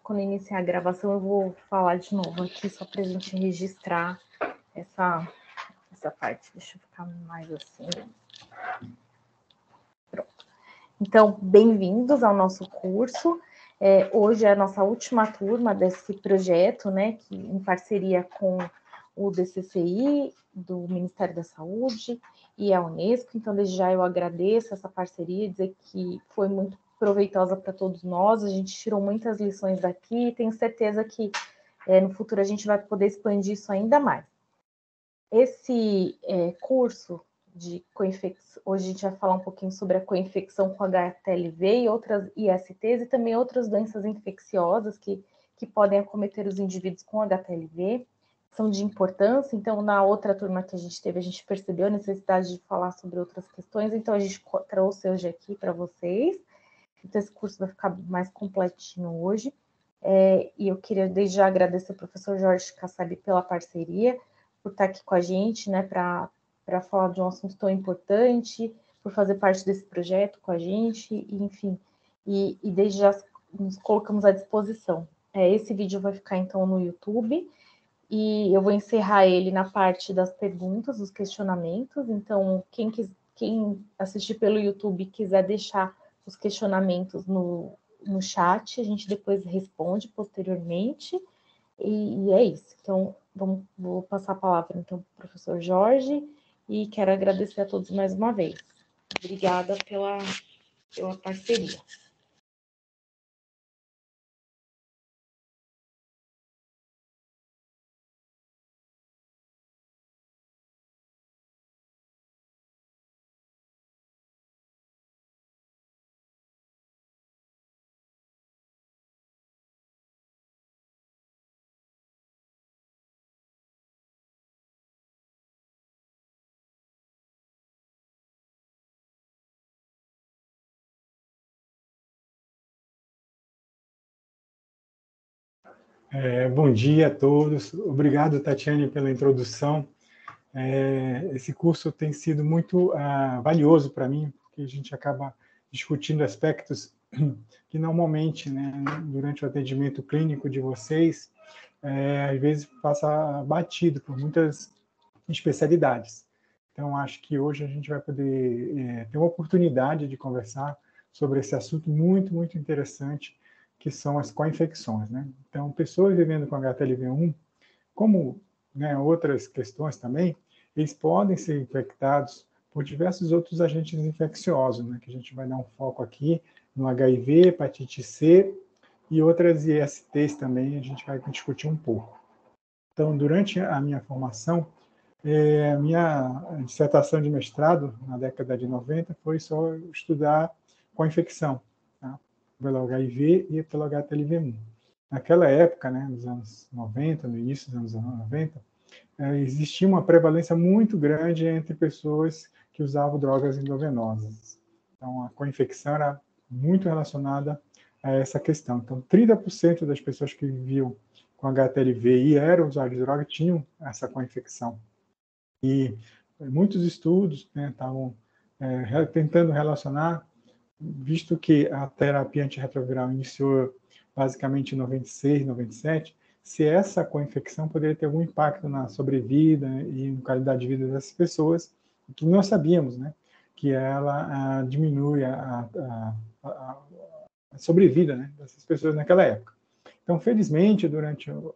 quando iniciar a gravação, eu vou falar de novo aqui, só para a gente registrar essa parte. Deixa eu ficar mais assim. Pronto. Então, bem-vindos ao nosso curso. Hoje é a nossa última turma desse projeto, né, que em parceria com o DCCI, do Ministério da Saúde, e a Unesco. Então, desde já eu agradeço essa parceria, dizer que foi muito proveitosa para todos nós, a gente tirou muitas lições daqui, e tenho certeza que no futuro a gente vai poder expandir isso ainda mais. Esse curso de coinfecção, hoje a gente vai falar um pouquinho sobre a coinfecção com HTLV e outras ISTs e também outras doenças infecciosas que podem acometer os indivíduos com HTLV, são de importância. Então, na outra turma que a gente teve, a gente percebeu a necessidade de falar sobre outras questões, então a gente trouxe hoje aqui para vocês. Então, esse curso vai ficar mais completinho hoje. E eu queria desde já agradecer ao professor Jorge Kassab pela parceria, por estar aqui com a gente, né, para falar de um assunto tão importante, por fazer parte desse projeto com a gente, e, enfim, e desde já nos colocamos à disposição. Esse vídeo vai ficar, então, no YouTube, e eu vou encerrar ele na parte das perguntas, dos questionamentos. Então, quem assistir pelo YouTube e quiser deixar os questionamentos no chat, a gente depois responde posteriormente, e é isso. Então, vou passar a palavra, então, para o professor Jorge, e quero agradecer a todos mais uma vez. Obrigada pela parceria. Bom dia a todos. Obrigado, Tatiane, pela introdução. Esse curso tem sido muito valioso para mim, porque a gente acaba discutindo aspectos que normalmente, né, durante o atendimento clínico de vocês, às vezes passa batido por muitas especialidades. Então, acho que hoje a gente vai poder ter uma oportunidade de conversar sobre esse assunto muito, muito interessante, que são as co-infecções, né? Então, pessoas vivendo com HTLV1, como, né, outras questões também, eles podem ser infectados por diversos outros agentes infecciosos, né, que a gente vai dar um foco aqui no HIV, hepatite C e outras ISTs também, a gente vai discutir um pouco. Então, durante a minha formação, minha dissertação de mestrado, na década de 90, foi só estudar com a infecção, tá? Pelo HIV e pelo HTLV1. Naquela época, né, nos anos 90, no início dos anos 90, existia uma prevalência muito grande entre pessoas que usavam drogas endovenosas. Então, a co-infecção era muito relacionada a essa questão. Então, 30% das pessoas que viviam com HTLV e eram usuários de droga tinham essa co-infecção. E muitos estudos, né, estavam tentando relacionar, visto que a terapia antirretroviral iniciou basicamente em 96, 97, se essa co-infecção poderia ter algum impacto na sobrevida e na qualidade de vida dessas pessoas, que nós sabíamos, né, que ela diminui a sobrevida, né, dessas pessoas naquela época. Então, felizmente, durante o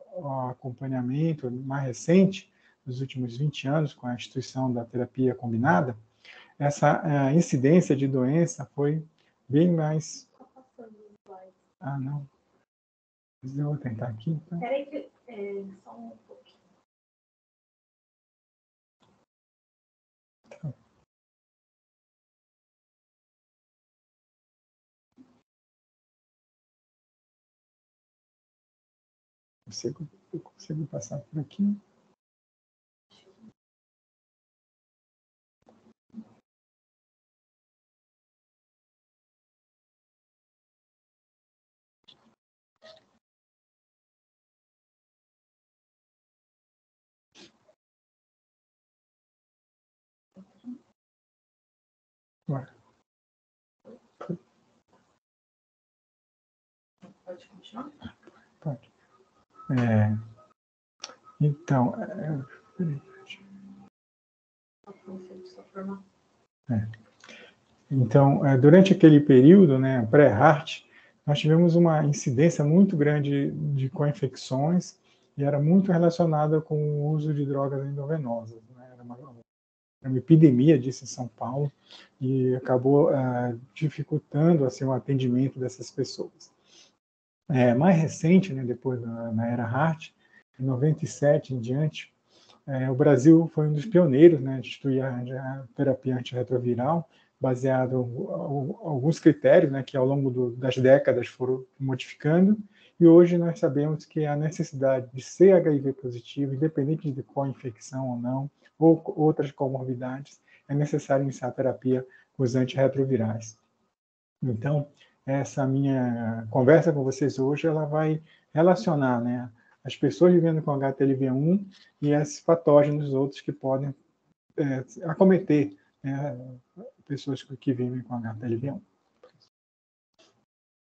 acompanhamento mais recente, nos últimos 20 anos, com a instituição da terapia combinada, essa incidência de doença foi bem mais... Ah, não. Eu vou tentar aqui. Então. Espera aí, só um pouquinho. Eu consigo passar por aqui. Bora. Pode continuar? Pode. Então, durante aquele período, né, pré-HART, nós tivemos uma incidência muito grande de co-infecções e era muito relacionada com o uso de drogas endovenosas, né? Era uma epidemia disso em São Paulo e acabou dificultando assim, o atendimento dessas pessoas. Mais recente, né, depois na era HART, em 97 em diante, o Brasil foi um dos pioneiros, né, de instituir a terapia antirretroviral, baseado em alguns critérios, né, que ao longo das décadas foram modificando, e hoje nós sabemos que a necessidade de ser HIV positivo, independente de qual infecção ou não, ou outras comorbidades, é necessário iniciar a terapia com os antirretrovirais. Então, essa minha conversa com vocês hoje, ela vai relacionar, né, as pessoas vivendo com HTLV-1 e esses patógenos outros que podem acometer, né, pessoas que vivem com HTLV-1.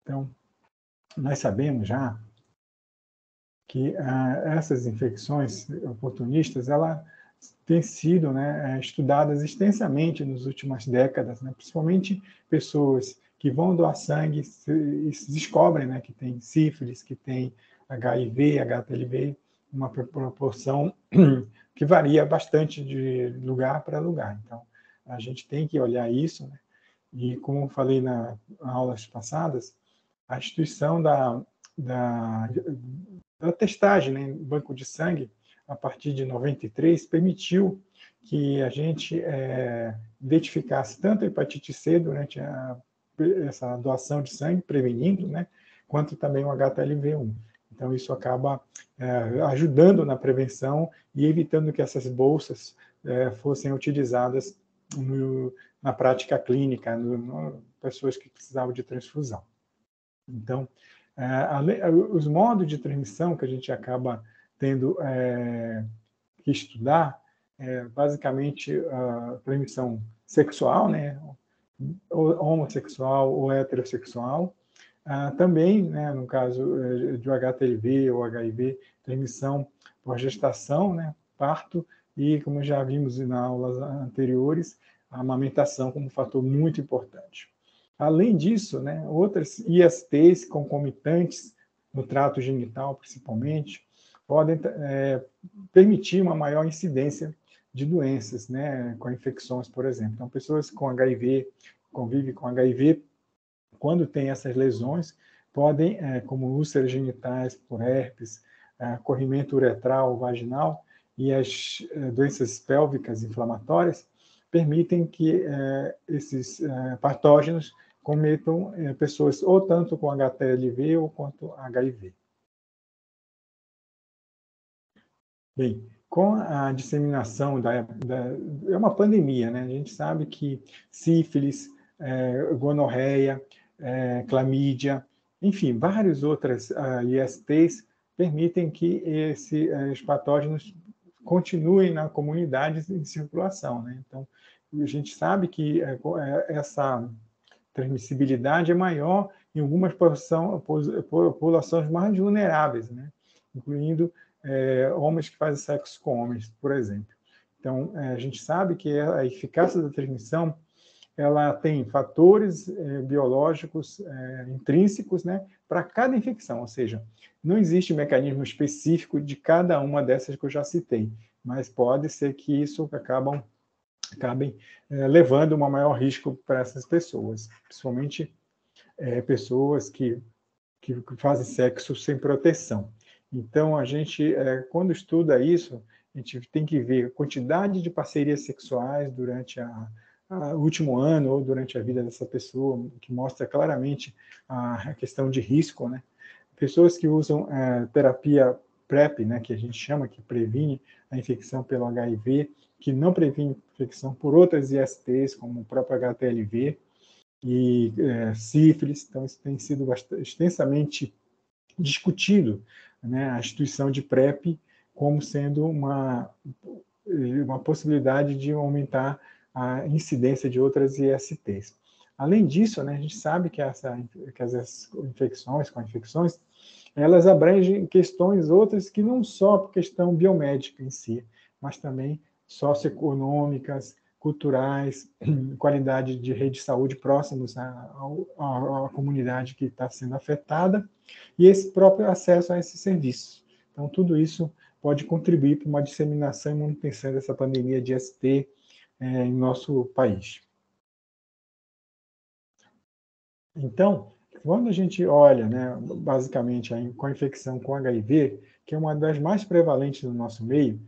Então, nós sabemos já que essas infecções oportunistas, elas têm sido, né, estudadas extensamente nas últimas décadas, né, principalmente pessoas que vão doar sangue e se descobrem, né, que tem sífilis, que tem HIV, HTLV, uma proporção que varia bastante de lugar para lugar. Então, a gente tem que olhar isso, né? E como eu falei nas aulas passadas, a instituição da testagem, né, em banco de sangue, a partir de 93, permitiu que a gente identificasse tanto a hepatite C durante essa doação de sangue, prevenindo, né, quanto também o HTLV-1. Então, isso acaba ajudando na prevenção e evitando que essas bolsas fossem utilizadas na prática clínica, pessoas que precisavam de transfusão. Então, os modos de transmissão que a gente acaba tendo que estudar, basicamente a transmissão sexual, né, ou homossexual ou heterossexual, também, né, no caso de HTLV ou HIV, transmissão por gestação, né, parto, e, como já vimos nas aulas anteriores, a amamentação como um fator muito importante. Além disso, né, outras ISTs concomitantes no trato genital, principalmente, podem permitir uma maior incidência de doenças, né, com infecções, por exemplo. Então, pessoas com HIV, convivem com HIV, quando tem essas lesões, podem, como úlceras genitais por herpes, corrimento uretral, vaginal e as doenças pélvicas inflamatórias, permitem que esses patógenos cometam pessoas ou tanto com HTLV ou quanto HIV. Bem, com a disseminação é uma pandemia, né? A gente sabe que sífilis, gonorreia, clamídia, enfim, várias outras ISTs permitem que esses patógenos continuem na comunidade em circulação, né? Então, a gente sabe que essa transmissibilidade é maior em algumas populações mais vulneráveis, né? Incluindo homens que fazem sexo com homens, por exemplo. Então, a gente sabe que a eficácia da transmissão ela tem fatores biológicos intrínsecos, né, para cada infecção, ou seja, não existe mecanismo específico de cada uma dessas que eu já citei, mas pode ser que isso acabem levando um maior risco para essas pessoas, principalmente pessoas que fazem sexo sem proteção. Então, a gente, quando estuda isso, a gente tem que ver a quantidade de parcerias sexuais durante o último ano ou durante a vida dessa pessoa, que mostra claramente a questão de risco, né? Pessoas que usam terapia PrEP, né, que a gente chama, que previne a infecção pelo HIV, que não previne infecção por outras ISTs, como o próprio HTLV e sífilis. Então, isso tem sido extensamente discutido, né, a instituição de PrEP como sendo uma possibilidade de aumentar a incidência de outras ISTs. Além disso, né, a gente sabe que essas infecções, elas abrangem questões outras que não só por questão biomédica em si, mas também socioeconômicas, culturais, qualidade de rede de saúde próximos à comunidade que está sendo afetada, e esse próprio acesso a esses serviços. Então, tudo isso pode contribuir para uma disseminação e manutenção dessa pandemia de ST em nosso país. Então, quando a gente olha, né, basicamente, com a infecção com HIV, que é uma das mais prevalentes no nosso meio,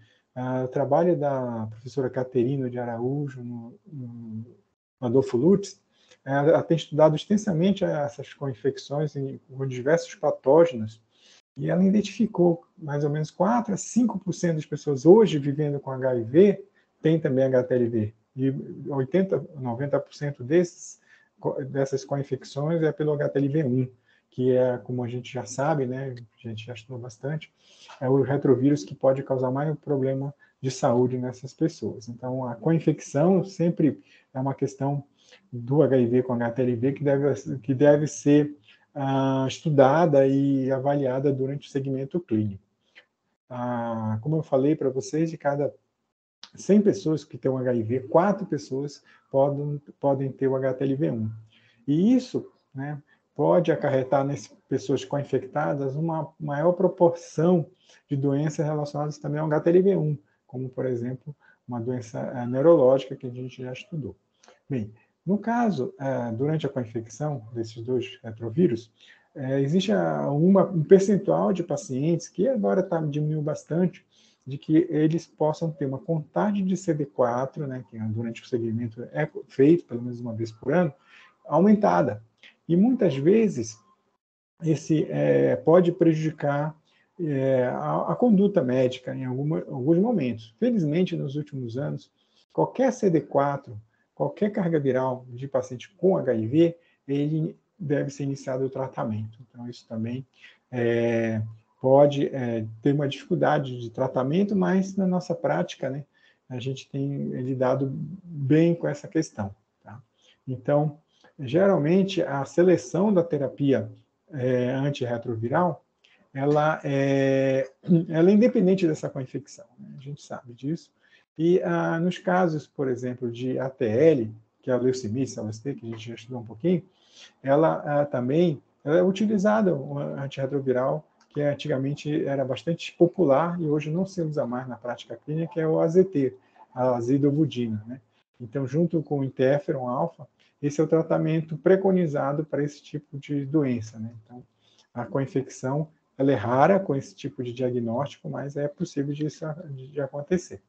o trabalho da professora Caterina de Araújo, no Adolfo Lutz, ela tem estudado extensamente essas co-infecções com diversos patógenos, e ela identificou mais ou menos 4 a 5% das pessoas hoje vivendo com HIV têm também HTLV, e 80, 90% dessas co-infecções é pelo HTLV1, que é, como a gente já sabe, né, a gente já estudou bastante, é o retrovírus que pode causar mais problema de saúde nessas pessoas. Então, a co-infecção sempre é uma questão do HIV com HTLV que deve ser estudada e avaliada durante o segmento clínico. Como eu falei para vocês, de cada 100 pessoas que têm um HIV, 4 pessoas podem ter o HTLV1. E isso, né, pode acarretar nessas pessoas co-infectadas uma maior proporção de doenças relacionadas também ao HTLV1, como, por exemplo, uma doença neurológica que a gente já estudou. Bem, no caso, durante a co-infecção desses dois retrovírus, existe um percentual de pacientes que agora diminuindo bastante, de que eles possam ter uma contagem de CD4, né, que durante o segmento é feito pelo menos uma vez por ano, aumentada. E muitas vezes esse pode prejudicar a conduta médica em alguns momentos. Felizmente, nos últimos anos, qualquer CD4, qualquer carga viral de paciente com HIV, ele deve ser iniciado o tratamento. Então, isso também pode ter uma dificuldade de tratamento, mas na nossa prática, né, a gente tem lidado bem com essa questão. Tá? Então, geralmente, a seleção da terapia antirretroviral, ela é independente dessa co-infecção, né? A gente sabe disso. E nos casos, por exemplo, de ATL, que é a leucemia, CLST, que a gente já estudou um pouquinho, ela também é utilizada, o antirretroviral, que antigamente era bastante popular e hoje não se usa mais na prática clínica, que é o AZT, a azidovudina, né? Então, junto com o interferon alfa, esse é o tratamento preconizado para esse tipo de doença, né? Então, a co-infecção, ela é rara com esse tipo de diagnóstico, mas é possível de acontecer.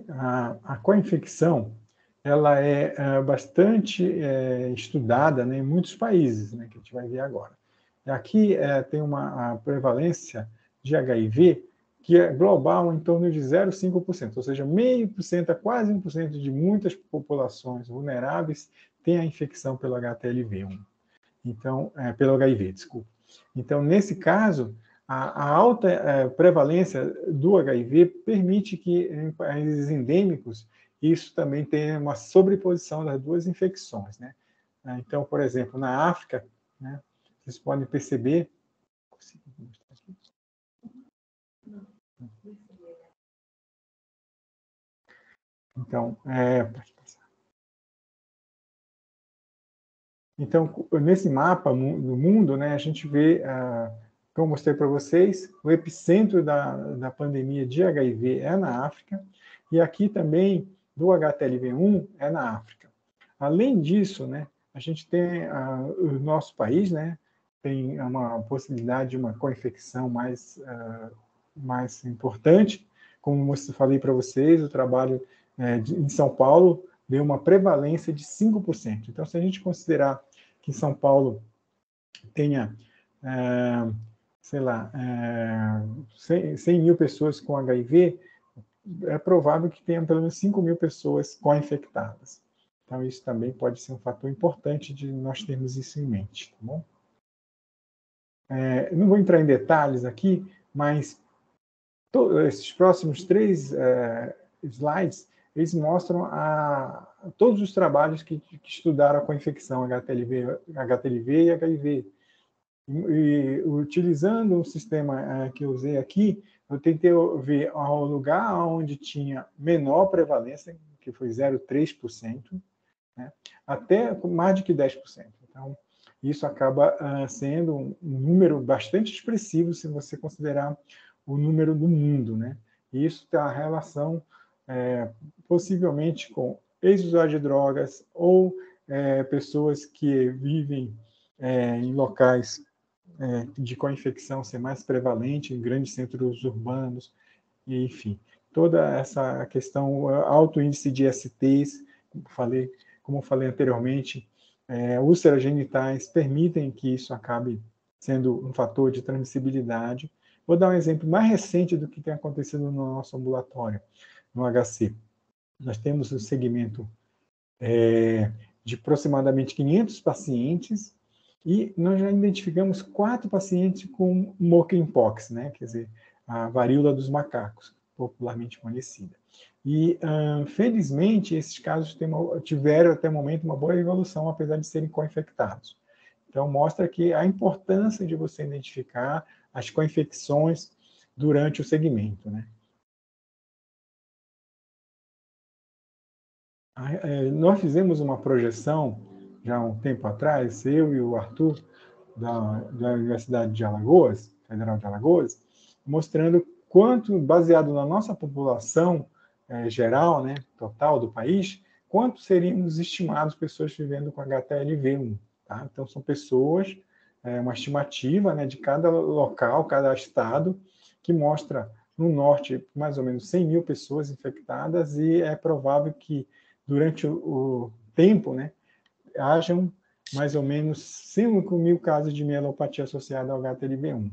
A co-infecção, ela é bastante estudada, né, em muitos países, né, que a gente vai ver agora. Aqui tem uma prevalência de HIV que é global em torno de 0,5%, ou seja, 0,5% a quase 1% de muitas populações vulneráveis tem a infecção pelo HTLV1. Então, pelo HIV, desculpa. Então, nesse caso, a alta prevalência do HIV permite que, em países endêmicos, isso também tenha uma sobreposição das duas infecções, né? Então, por exemplo, na África, né, vocês podem perceber. Então, nesse mapa do mundo, né, a gente vê, como eu mostrei para vocês, o epicentro da pandemia de HIV é na África, e aqui também do HTLV1 é na África. Além disso, né, a gente tem o nosso país, né, tem uma possibilidade de uma co-infecção mais importante. Como eu falei para vocês, o trabalho em São Paulo deu uma prevalência de 5%. Então, se a gente considerar que São Paulo tenha, sei lá, 100 mil pessoas com HIV, é provável que tenha pelo menos 5 mil pessoas co-infectadas. Então, isso também pode ser um fator importante de nós termos isso em mente, tá bom? Não vou entrar em detalhes aqui, mas esses próximos 3 slides eles mostram todos os trabalhos que estudaram a co-infecção HTLV e HIV. E utilizando o sistema que eu usei aqui, eu tentei ver o lugar onde tinha menor prevalência, que foi 0,3%, né, até mais de que 10%. Então, isso acaba sendo um número bastante expressivo se você considerar o número do mundo, né? E isso tem a relação, possivelmente, com ex-usuários de drogas ou pessoas que vivem em locais de co-infecção ser mais prevalente em grandes centros urbanos, e, enfim, toda essa questão, alto índice de STs, como falei anteriormente, úlceras genitais permitem que isso acabe sendo um fator de transmissibilidade. Vou dar um exemplo mais recente do que tem acontecido no nosso ambulatório, no HC. Nós temos um segmento de aproximadamente 500 pacientes e nós já identificamos 4 pacientes com monkeypox, né? Quer dizer, a varíola dos macacos, popularmente conhecida. E, felizmente, esses casos tiveram até o momento uma boa evolução, apesar de serem co-infectados. Então, mostra que a importância de você identificar as co-infecções durante o segmento, né? Nós fizemos uma projeção, já há um tempo atrás, eu e o Arthur, da Universidade de Alagoas, Federal de Alagoas, mostrando quanto, baseado na nossa população geral, né, total do país, quanto seríamos estimados pessoas vivendo com HTLV1. Tá? Então, são pessoas, uma estimativa, né, de cada local, cada estado, que mostra, no norte, mais ou menos 100 mil pessoas infectadas, e é provável que, durante o tempo, né, hajam mais ou menos 5 mil casos de mielopatia associada ao HTLV1.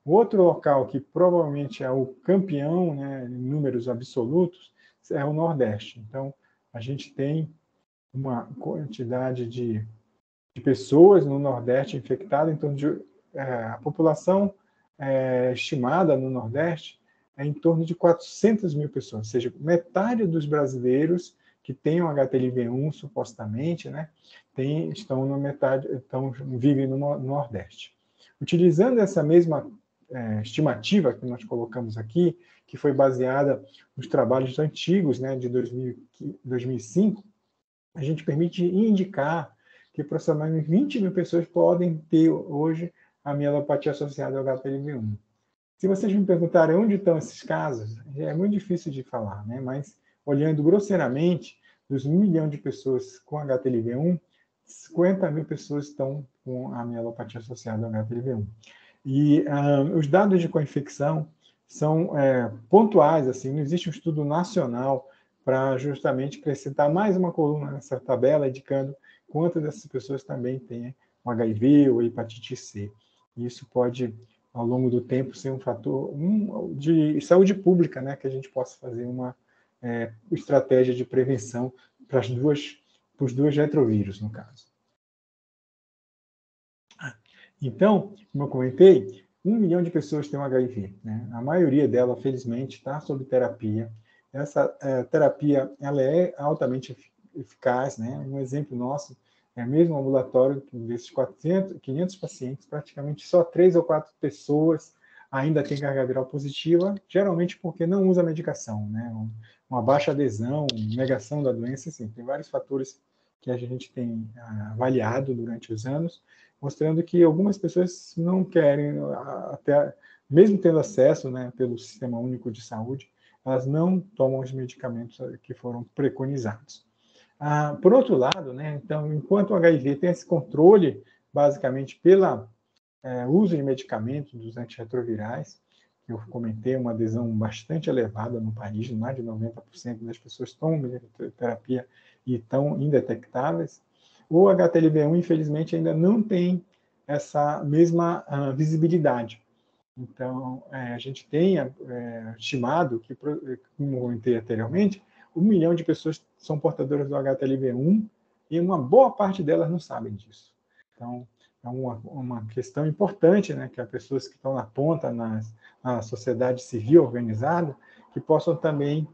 O outro local que provavelmente é o campeão, né, em números absolutos, é o Nordeste. Então, a gente tem uma quantidade de pessoas no Nordeste infectadas, então a população estimada no Nordeste é em torno de 400 mil pessoas, ou seja, metade dos brasileiros que têm o HTLV1, supostamente, né, vivem no Nordeste. Utilizando essa mesma estimativa que nós colocamos aqui, que foi baseada nos trabalhos antigos, né, de 2005, a gente permite indicar que aproximadamente 20 mil pessoas podem ter hoje a mielopatia associada ao HTLV1. Se vocês me perguntarem onde estão esses casos, é muito difícil de falar, né? Mas, olhando grosseiramente, dos 1 milhão de pessoas com HTLV1, 50 mil pessoas estão com a mielopatia associada ao HTLV1. E os dados de co-infecção são pontuais, assim, não existe um estudo nacional para justamente acrescentar mais uma coluna nessa tabela, indicando quantas dessas pessoas também têm um HIV ou hepatite C. Isso pode, ao longo do tempo, ser um fator de saúde pública, né, que a gente possa fazer uma estratégia de prevenção para os dois retrovírus, no caso. Então, como eu comentei, 1 milhão de pessoas têm um HIV, né? A maioria dela, felizmente, está sob terapia. Essa terapia ela é altamente eficaz, né? Um exemplo nosso é mesmo um ambulatório, desses 500 pacientes, praticamente só 3 ou 4 pessoas ainda têm carga viral positiva, geralmente porque não usa medicação, né? Uma baixa adesão, negação da doença, assim, tem vários fatores que a gente tem avaliado durante os anos, mostrando que algumas pessoas não querem, até mesmo tendo acesso, né, pelo Sistema Único de Saúde, elas não tomam os medicamentos que foram preconizados. Por outro lado, né, então, enquanto o HIV tem esse controle, basicamente, pelo uso de medicamentos dos antirretrovirais, que eu comentei, uma adesão bastante elevada no país, mais de 90% das pessoas tomam terapia e estão indetectáveis, o HTLV1, infelizmente, ainda não tem essa mesma visibilidade. Então, a gente tem estimado que, como eu comentei anteriormente, 1 milhão de pessoas são portadoras do HTLV1 e uma boa parte delas não sabem disso. Então, é uma questão importante, né, que as pessoas que estão na ponta, na sociedade civil organizada, que possam também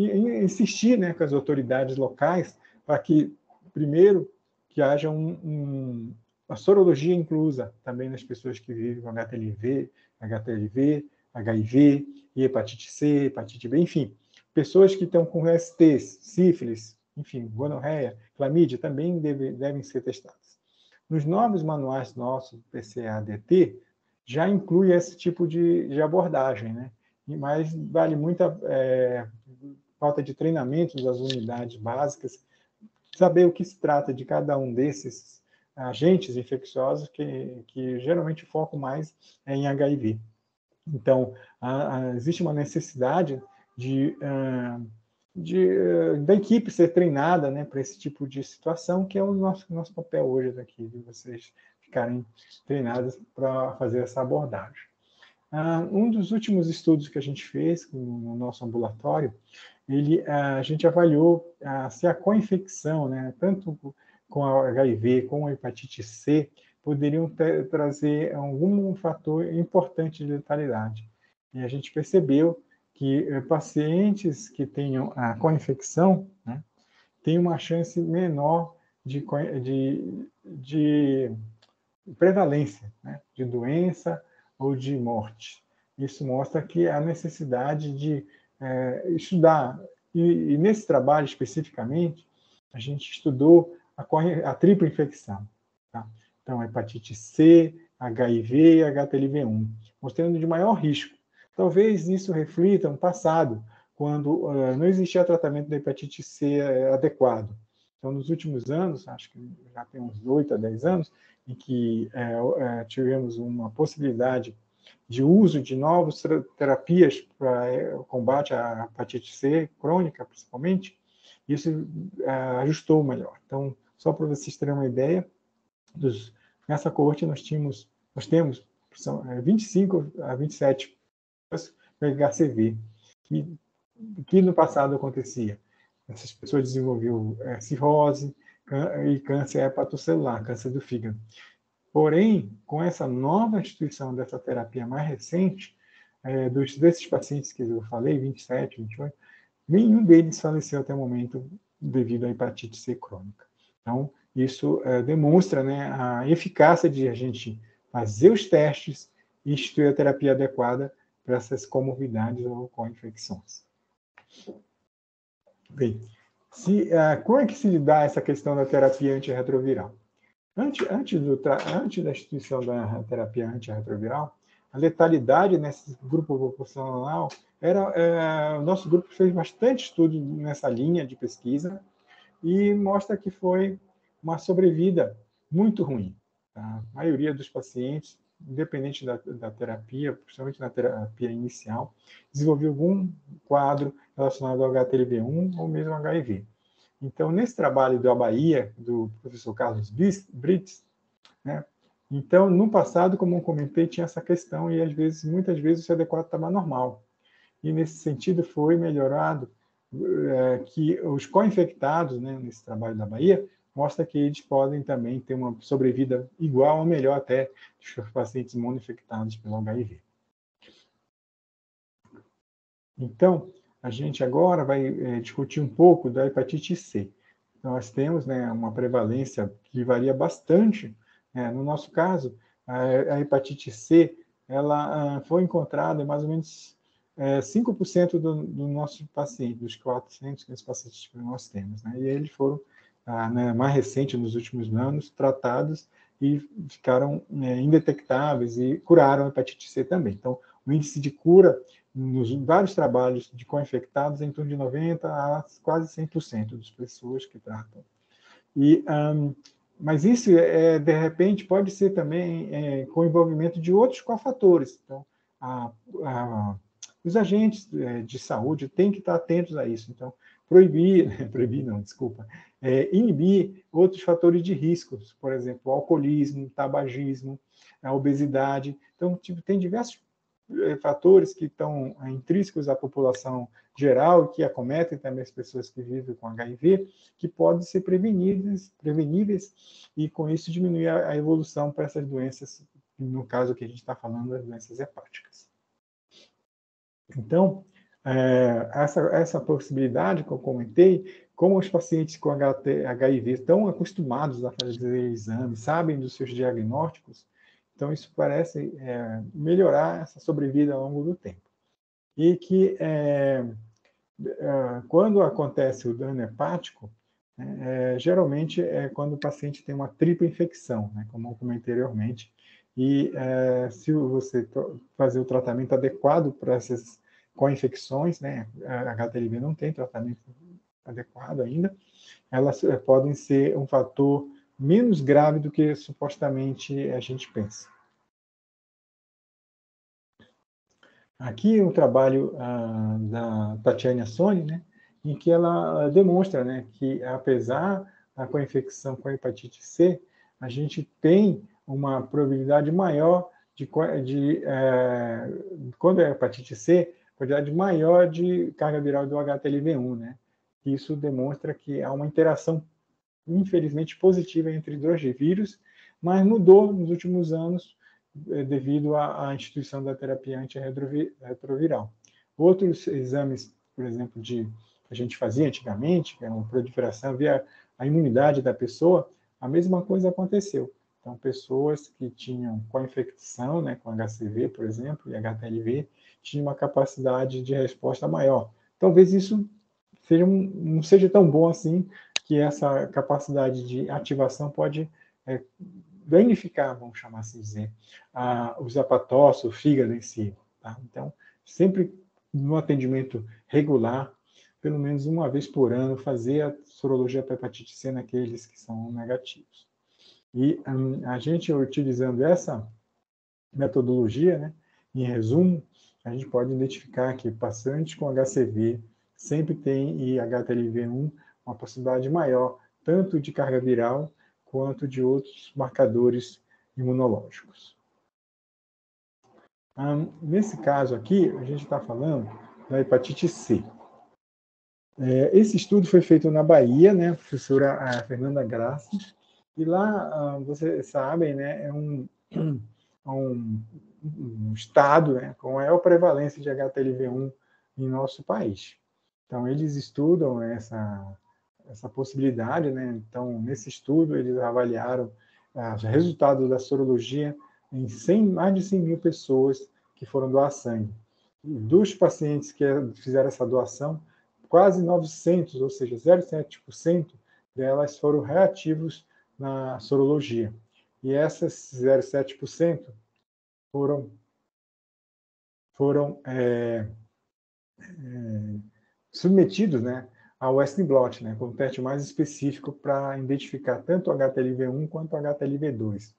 insistir, né, com as autoridades locais para que, primeiro, que haja uma sorologia inclusa também nas pessoas que vivem com HTLV, HIV e hepatite C, hepatite B, enfim. Pessoas que estão com STs, sífilis, enfim, gonorreia, clamídia, também devem ser testadas. Nos novos manuais nossos, PCA-DT, já inclui esse tipo de abordagem, né? Mas vale muito falta de treinamento das unidades básicas, saber o que se trata de cada um desses agentes infecciosos, que geralmente focam mais em HIV. Então, existe uma necessidade da equipe ser treinada, né, para esse tipo de situação, que é o nosso papel hoje daqui, de vocês ficarem treinados para fazer essa abordagem. Um dos últimos estudos que a gente fez no nosso ambulatório, a gente avaliou se a co-infecção, né, tanto com a HIV como a hepatite C, poderiam trazer algum fator importante de letalidade. E a gente percebeu que pacientes que tenham a co-infecção, né, têm uma chance menor de prevalência, né, de doença ou de morte. Isso mostra que há necessidade de estudar. E nesse trabalho, especificamente, a gente estudou a tripla infecção. Tá? Então, hepatite C, HIV e HTLV1, mostrando de maior risco. Talvez isso reflita no passado, quando não existia tratamento da hepatite C adequado. Então, nos últimos anos, acho que já tem uns 8 a 10 anos, em que tivemos uma possibilidade de uso de novas terapias para combate à hepatite C crônica, principalmente, isso ajustou melhor. Então, só para vocês terem uma ideia, nessa coorte nós temos 25 a 27 para HCV, que no passado acontecia. Essas pessoas desenvolviam cirrose e câncer hepatocelular, câncer do fígado. Porém, com essa nova instituição dessa terapia mais recente, desses pacientes que eu falei, 27, 28, nenhum deles faleceu até o momento devido à hepatite C crônica. Então, isso demonstra, né, a eficácia de a gente fazer os testes e instituir a terapia adequada para essas comorbidades ou co-infecções. Bem, como é que se dá essa questão da terapia antirretroviral? Antes da instituição da terapia antirretroviral, a letalidade nesse grupo populacional o nosso grupo fez bastante estudo nessa linha de pesquisa e mostra que foi uma sobrevida muito ruim. Tá? A maioria dos pacientes, independente da terapia, principalmente na terapia inicial, desenvolveu algum quadro relacionado ao HTLV1 ou mesmo HIV. Então, nesse trabalho da Bahia, do professor Carlos Brits, né, então, no passado, como eu comentei, tinha essa questão e, muitas vezes, o CD4 estava normal. E, nesse sentido, foi melhorado que os co-infectados, né, nesse trabalho da Bahia, mostra que eles podem também ter uma sobrevida igual ou melhor até dos pacientes monoinfectados pelo HIV. Então, a gente agora vai discutir um pouco da hepatite C. Nós temos, né, uma prevalência que varia bastante. No nosso caso, a hepatite C ela foi encontrada em mais ou menos 5% do nosso paciente, dos 400 pacientes que nós temos. Né? E eles foram, mais recentes, nos últimos anos, tratados e ficaram indetectáveis e curaram a hepatite C também. Então, o índice de cura nos vários trabalhos de co-infectados é em torno de 90% a quase 100% das pessoas que tratam. Mas isso, de repente, pode ser também com envolvimento de outros cofatores. Então, os agentes de saúde têm que estar atentos a isso. Então, inibir outros fatores de riscos, por exemplo, o alcoolismo, tabagismo, a obesidade. Então, tem diversos fatores que estão intrínsecos à população geral e que acometem também as pessoas que vivem com HIV, que podem ser preveníveis e, com isso, diminuir a evolução para essas doenças, no caso que a gente está falando das doenças hepáticas. Então, essa possibilidade que eu comentei, como os pacientes com HIV estão acostumados a fazer exames, sabem dos seus diagnósticos, então isso parece melhorar essa sobrevida ao longo do tempo. E que quando acontece o dano hepático, geralmente é quando o paciente tem uma tripla infecção, né, como eu comentei anteriormente, e se você fazer o tratamento adequado para essas co-infecções, né, a HTLV não tem tratamento adequado ainda, elas podem ser um fator menos grave do que supostamente a gente pensa. Aqui o trabalho da Tatiane Assoni, né, em que ela demonstra, né, que apesar da co-infecção com a hepatite C, a gente tem uma probabilidade maior quando é hepatite C, probabilidade maior de carga viral do HTLV1, né? Isso demonstra que há uma interação, infelizmente, positiva entre dois vírus, mas mudou nos últimos anos devido à instituição da terapia antirretroviral. Outros exames, por exemplo, que a gente fazia antigamente, que era uma proliferação via a imunidade da pessoa, a mesma coisa aconteceu. Então, pessoas que tinham co-infecção, né, com HCV, por exemplo, e HTLV, tinham uma capacidade de resposta maior. Talvez isso não seja tão bom assim, que essa capacidade de ativação pode danificar, vamos chamar assim dizer, os hepatócitos, o fígado em si. Tá? Então, sempre no atendimento regular, pelo menos uma vez por ano, fazer a sorologia para hepatite C naqueles que são negativos. E a gente, utilizando essa metodologia, né, em resumo, a gente pode identificar que pacientes com HCV sempre tem, e HTLV1, uma possibilidade maior, tanto de carga viral, quanto de outros marcadores imunológicos. Nesse caso aqui, a gente está falando da hepatite C. Esse estudo foi feito na Bahia, né, a professora Fernanda Graça, e lá, vocês sabem, né, é um estado, né, com maior prevalência de HTLV1 em nosso país. Então, eles estudam essa possibilidade, né? Então, nesse estudo, eles avaliaram os resultados da sorologia em mais de 100 mil pessoas que foram doar sangue. E dos pacientes que fizeram essa doação, quase 900, ou seja, 0,7% delas foram reativos na sorologia. E essas 0,7% foram submetidos, né, ao Western blot, né, como teste mais específico para identificar tanto o HTLV1 quanto o HTLV2.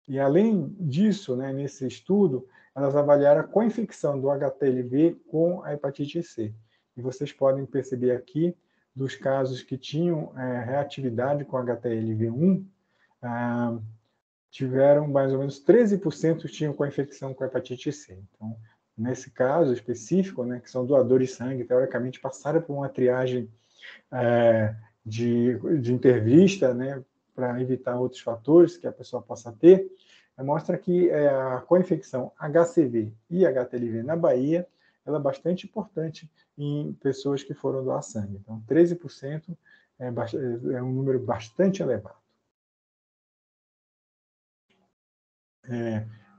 E além disso, né, nesse estudo, elas avaliaram a co-infecção do HTLV com a hepatite C. E vocês podem perceber aqui, dos casos que tinham reatividade com HTLV1, tiveram mais ou menos 13% tinham co-infecção com hepatite C. Então, nesse caso específico, né, que são doadores de sangue, teoricamente passaram por uma triagem de entrevista, né, para evitar outros fatores que a pessoa possa ter, mostra que a co-infecção HCV e HTLV na Bahia ela é bastante importante em pessoas que foram doar sangue. Então, 13% é um número bastante elevado.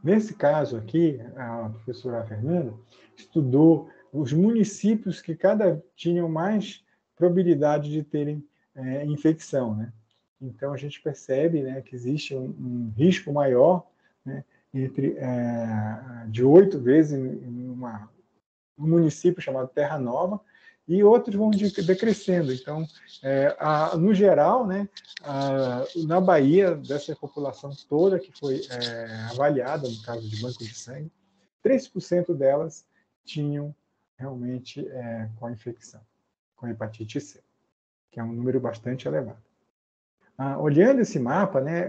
Nesse caso aqui, a professora Fernanda estudou os municípios que tinham mais probabilidade de terem infecção, né? Então, a gente percebe, né, que existe um risco maior, né, de 8 vezes em um município chamado Terra Nova, e outros vão decrescendo. Então, no geral, né, na Bahia, dessa população toda que foi avaliada, no caso de banco de sangue, 3% delas tinham realmente com a infecção, com hepatite C, que é um número bastante elevado. Olhando esse mapa, né,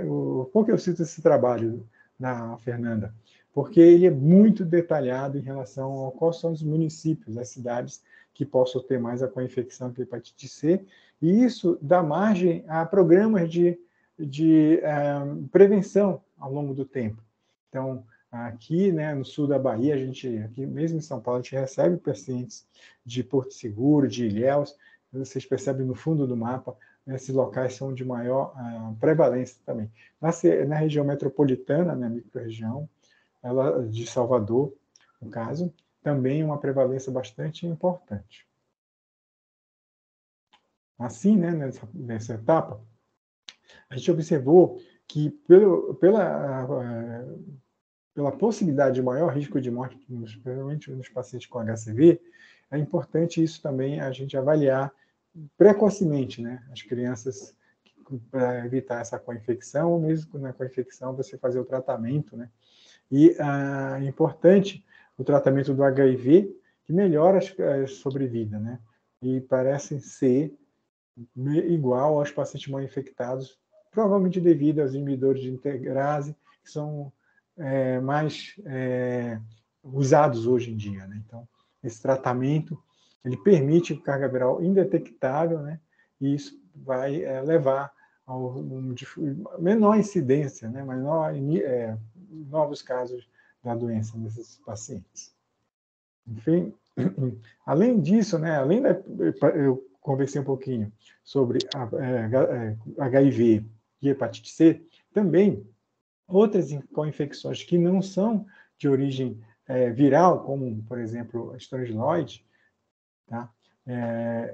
por que eu cito esse trabalho da Fernanda? Porque ele é muito detalhado em relação a quais são os municípios, as cidades que possam ter mais a co-infecção com hepatite C, e isso dá margem a programas de prevenção ao longo do tempo. Então, Aqui, né, no sul da Bahia, aqui mesmo em São Paulo, a gente recebe pacientes de Porto Seguro, de Ilhéus. Vocês percebem no fundo do mapa, esses locais são de maior prevalência também. Na região metropolitana, na microrregião, de Salvador, no caso, também uma prevalência bastante importante. Assim, né, nessa etapa, a gente observou que pela possibilidade de maior risco de morte, principalmente nos pacientes com HCV, é importante isso também a gente avaliar precocemente, né, as crianças, para evitar essa co-infecção, ou mesmo na co-infecção você fazer o tratamento, né. E é importante o tratamento do HIV, que melhora a sobrevida, né, e parece ser igual aos pacientes mal infectados, provavelmente devido aos inibidores de integrase, que são mais usados hoje em dia, né? Então, esse tratamento, ele permite carga viral indetectável, né? E isso vai levar a menor incidência, né? Novos casos da doença nesses pacientes. Enfim, além disso, né? Eu conversei um pouquinho sobre HIV e hepatite C, também outras co-infecções que não são de origem viral, como, por exemplo, a estrongiloide, tá?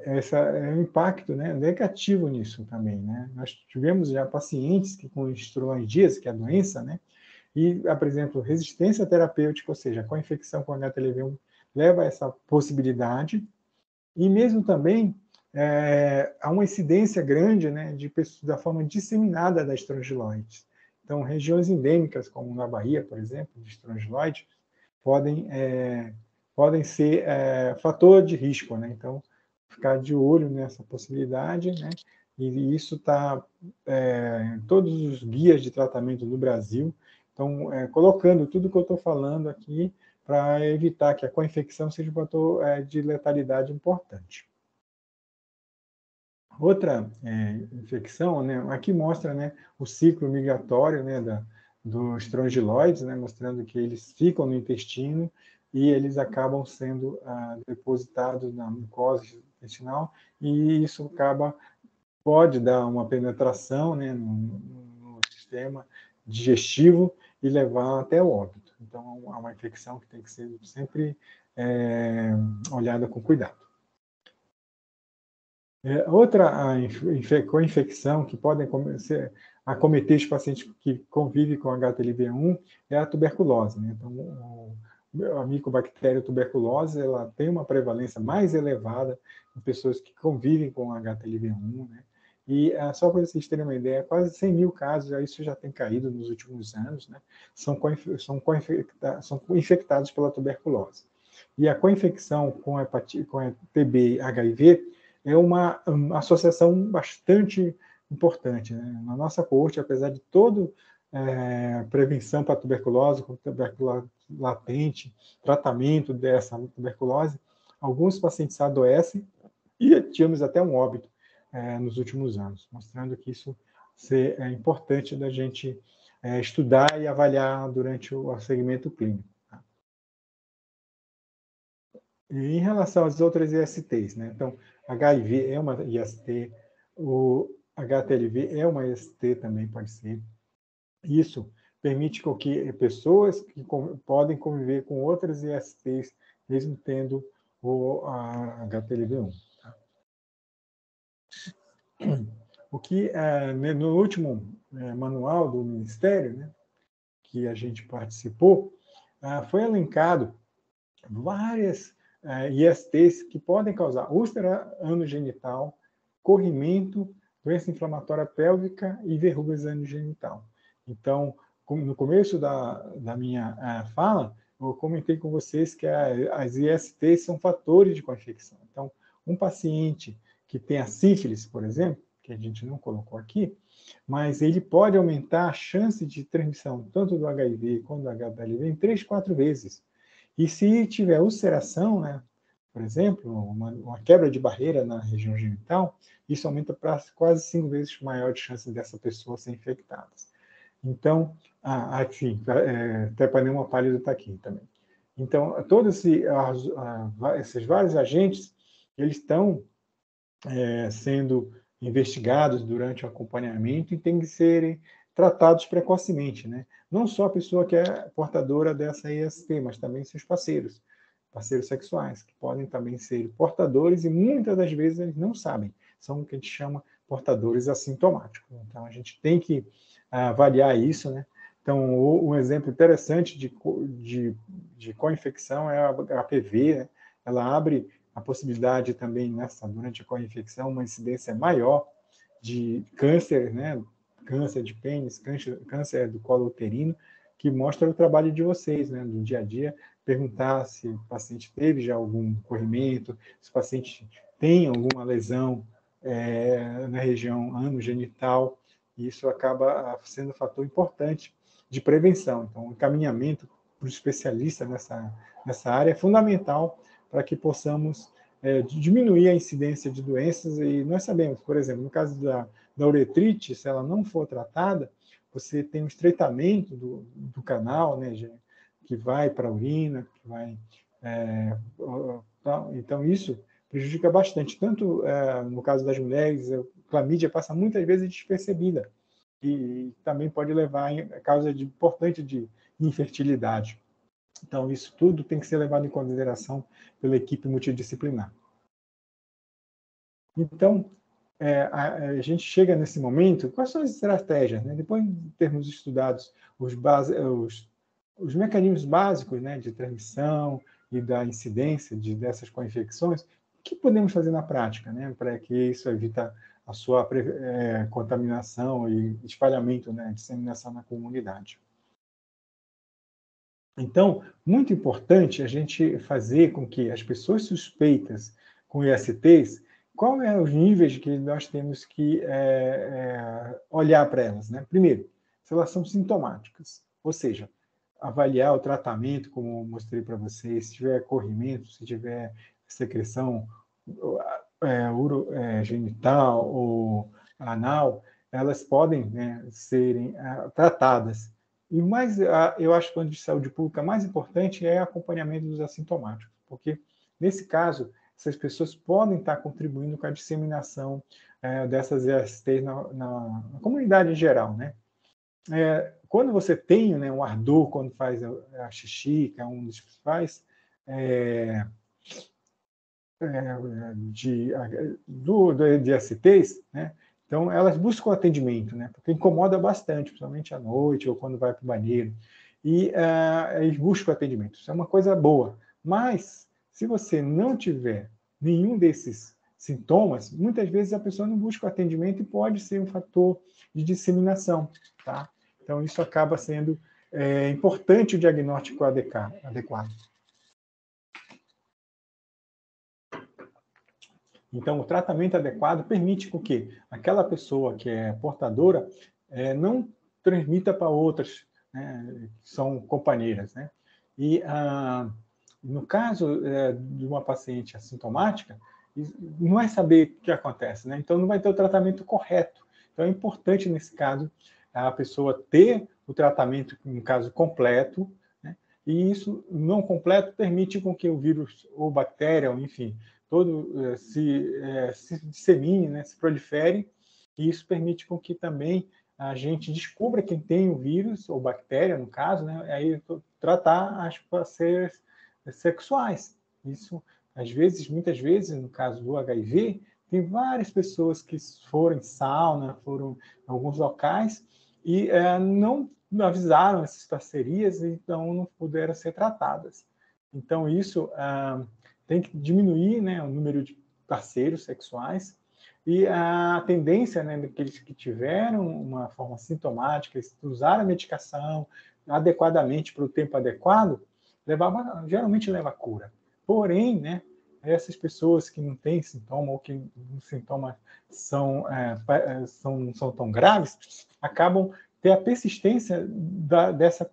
Esse é um impacto, né, negativo nisso também, né? Nós tivemos já pacientes que com estrongias, que é a doença, né, e apresentam resistência terapêutica, ou seja, com a infecção com HTLV-1 leva a essa possibilidade, e mesmo também há uma incidência grande, né, da forma disseminada da estrongiloide. Então, regiões endêmicas, como na Bahia, por exemplo, de estrongiloide, podem ser fator de risco, né? Então, ficar de olho nessa possibilidade, né? E isso está em todos os guias de tratamento do Brasil. Então, colocando tudo que eu estou falando aqui para evitar que a co-infecção seja um fator de letalidade importante. Outra infecção, né, aqui mostra, né, o ciclo migratório, né, dos estrongiloides, né, mostrando que eles ficam no intestino e eles acabam sendo depositados na mucosa intestinal, e isso pode dar uma penetração, né, no sistema digestivo e levar até o óbito. Então, é uma infecção que tem que ser sempre olhada com cuidado. Outra co-infecção que podem acometer os pacientes que convivem com HTLV-1 é a tuberculose, né? Então, a micobactéria tuberculose, ela tem uma prevalência mais elevada em pessoas que convivem com HTLV-1, né? E só para vocês terem uma ideia, quase 100 mil casos, isso já tem caído nos últimos anos, né? São infectados pela tuberculose. E a co-infecção com TB e HIV é uma associação bastante importante, né? Na nossa corte, apesar de toda prevenção para tuberculose, com tuberculose latente, tratamento dessa tuberculose, alguns pacientes adoecem e tivemos até um óbito nos últimos anos, mostrando que isso é importante da gente estudar e avaliar durante o segmento clínico. E em relação às outras ISTs, né? Então, HIV é uma IST, o HTLV é uma IST também, pode ser. Isso permite que pessoas que podem conviver com outras ISTs, mesmo tendo o HTLV-1. Tá? O que, no último manual do Ministério, né, que a gente participou, foi elencado várias ISTs que podem causar úlcera anogenital, corrimento, doença inflamatória pélvica e verrugas anogenital. Então, no começo da minha fala, eu comentei com vocês que as ISTs são fatores de co-infecção. Então, um paciente que tem a sífilis, por exemplo, que a gente não colocou aqui, mas ele pode aumentar a chance de transmissão tanto do HIV quanto do HTLV em 3, 4 vezes. E se tiver ulceração, né, por exemplo, uma quebra de barreira na região genital, isso aumenta para quase 5 vezes maior de chance dessa pessoa ser infectada. Então, Sim, Treponema pálido está aqui também. Então, todos esses vários agentes, eles estão sendo investigados durante o acompanhamento e têm que serem tratados precocemente, né? Não só a pessoa que é portadora dessa IST, mas também seus parceiros sexuais, que podem também ser portadores e muitas das vezes eles não sabem. São o que a gente chama portadores assintomáticos. Então, a gente tem que avaliar isso, né? Então, um exemplo interessante de co-infecção é a HPV, né? Ela abre a possibilidade também, durante a co-infecção, uma incidência maior de câncer, né? Câncer de pênis, câncer do colo uterino, que mostra o trabalho de vocês, né? Do dia a dia, perguntar se o paciente teve já algum corrimento, se o paciente tem alguma lesão na região anogenital, e isso acaba sendo um fator importante de prevenção. Então, o encaminhamento para o especialista nessa área é fundamental para que possamos diminuir a incidência de doenças. E nós sabemos, por exemplo, no caso da uretrite, se ela não for tratada, você tem um estreitamento do canal, né, que vai para a urina, que vai... então, isso prejudica bastante. Tanto no caso das mulheres, a clamídia passa muitas vezes despercebida e também pode levar a causa importante de infertilidade. Então, isso tudo tem que ser levado em consideração pela equipe multidisciplinar. Então, a gente chega nesse momento, quais são as estratégias? Né? Depois de termos estudado os mecanismos básicos, né, de transmissão e da incidência dessas co-infecções, o que podemos fazer na prática, né, para que isso evite a sua contaminação e espalhamento, né, disseminação na comunidade? Então, muito importante a gente fazer com que as pessoas suspeitas com ISTs, qual é os níveis que nós temos que olhar para elas, né? Primeiro, se elas são sintomáticas, ou seja, avaliar o tratamento, como eu mostrei para vocês, se tiver corrimento, se tiver secreção genital ou anal, elas podem, né, serem tratadas. E mais, eu acho que o plano de saúde pública mais importante é o acompanhamento dos assintomáticos, porque, nesse caso, essas pessoas podem estar contribuindo com a disseminação dessas ISTs na comunidade em geral, né? Quando você tem, né, um ardor, quando faz a xixi, que é um dos principais de ISTs, né? Então, elas buscam atendimento, né? Porque incomoda bastante, principalmente à noite ou quando vai para o banheiro. E eles buscam atendimento. Isso é uma coisa boa. Mas, se você não tiver nenhum desses sintomas, muitas vezes a pessoa não busca o atendimento e pode ser um fator de disseminação, tá? Então, isso acaba sendo importante o diagnóstico adequado. Então, o tratamento adequado permite que aquela pessoa que é portadora não transmita para outras, né, que são companheiras, né? E, no caso de uma paciente assintomática, não vai saber o que acontece, né? Então, não vai ter o tratamento correto. Então, é importante, nesse caso, a pessoa ter o tratamento, no caso, completo, né? E isso não completo permite com que o vírus ou bactéria, ou, enfim, todo se dissemine, né, se prolifere, e isso permite com que também a gente descubra quem tem o vírus, ou bactéria, no caso, né, aí tratar as parceiras sexuais. Isso, às vezes, muitas vezes, no caso do HIV, tem várias pessoas que foram em sauna, foram em alguns locais, e não avisaram essas parcerias, então não puderam ser tratadas. Então, isso tem que diminuir, né, o número de parceiros sexuais, e a tendência, né, daqueles que tiveram uma forma sintomática, usar a medicação adequadamente para o tempo adequado, geralmente leva a cura. Porém, né, essas pessoas que não têm sintoma ou que os sintomas não são tão graves, acabam ter a persistência dessa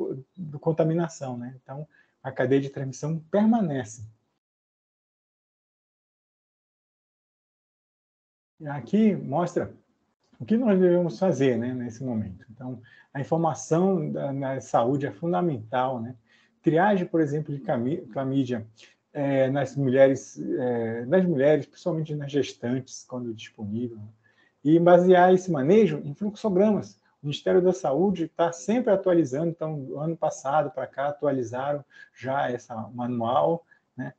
contaminação, né? Então, a cadeia de transmissão permanece. Aqui mostra O que nós devemos fazer, né, nesse momento? Então, a informação na saúde é fundamental, né? Triagem, por exemplo, de clamídia nas mulheres, principalmente nas gestantes, quando disponível, né? E basear esse manejo em fluxogramas. O Ministério da Saúde está sempre atualizando, então, do ano passado para cá, atualizaram já essa manual, né?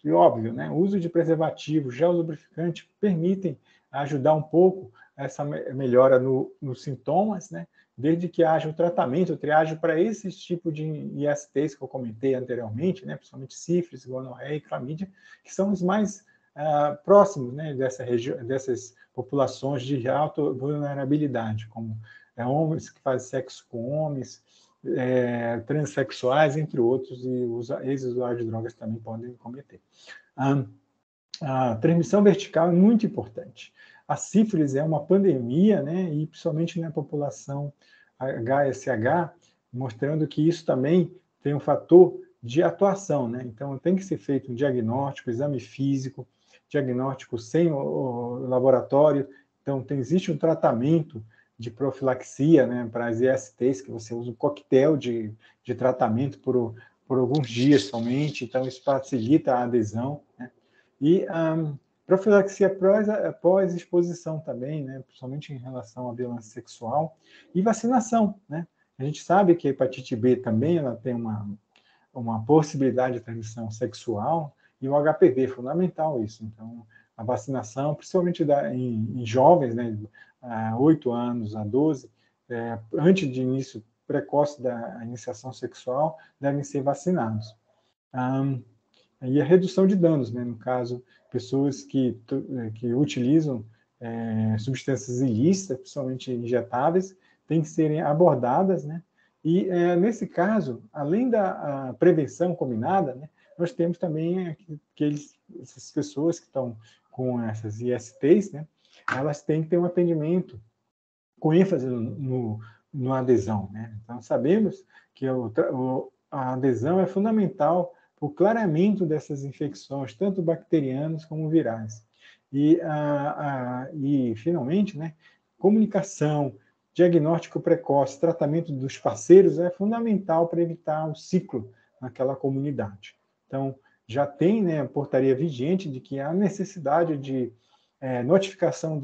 Óbvio, né? O uso de preservativo, gel lubrificante permitem ajudar um pouco essa melhora nos sintomas, né? Desde que haja o tratamento, o triagem para esses tipos de ISTs que eu comentei anteriormente, né? Principalmente sífilis, gonorreia e clamídia, que são os mais próximos, né? Dessas populações de alta vulnerabilidade, como homens que fazem sexo com homens, transexuais, entre outros, e os ex-usuários de drogas também podem cometer. A transmissão vertical é muito importante. A sífilis é uma pandemia, né, e principalmente na população HSH, mostrando que isso também tem um fator de atuação, né? Então tem que ser feito um diagnóstico, exame físico, diagnóstico sem o laboratório. Então existe um tratamento de profilaxia, né, para as ISTs, que você usa um coquetel de tratamento por alguns dias somente, então isso facilita a adesão, né? E profilaxia pós-exposição também, né, principalmente em relação à violência sexual, e vacinação, né? A gente sabe que a hepatite B também ela tem uma possibilidade de transmissão sexual, e o HPV é fundamental isso. Então, a vacinação, principalmente em jovens, né, 8 anos a 12, antes de início precoce da iniciação sexual, devem ser vacinados. E a redução de danos, né? No caso, pessoas que utilizam substâncias ilícitas, principalmente injetáveis, têm que serem abordadas, né? E, nesse caso, além da prevenção combinada, né, nós temos também essas pessoas que estão com essas ISTs, né? Elas têm que ter um atendimento com ênfase no adesão, né? Então, sabemos que a adesão é fundamental o clareamento dessas infecções, tanto bacterianas como virais. E finalmente, né, comunicação, diagnóstico precoce, tratamento dos parceiros é fundamental para evitar o ciclo naquela comunidade. Então, já tem, né, a portaria vigente de que há necessidade de notificação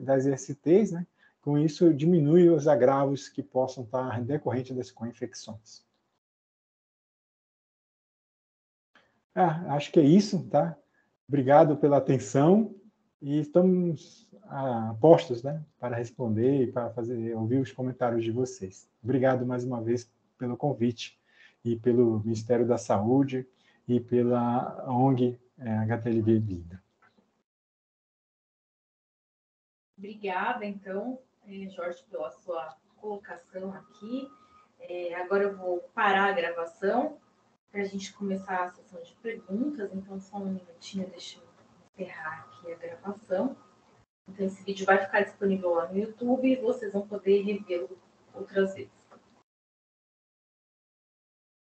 das ISTs, né? Com isso, diminui os agravos que possam estar decorrentes das co-infecções. Acho que é isso, tá? Obrigado pela atenção e estamos postos, né, para responder e para ouvir os comentários de vocês. Obrigado mais uma vez pelo convite e pelo Ministério da Saúde e pela ONG HTLV Vida. Obrigada, então, Jorge, pela sua colocação aqui. Agora eu vou parar a gravação para a gente começar a sessão de perguntas. Então, só um minutinho, deixa eu encerrar aqui a gravação. Então, esse vídeo vai ficar disponível lá no YouTube e vocês vão poder revê-lo outras vezes.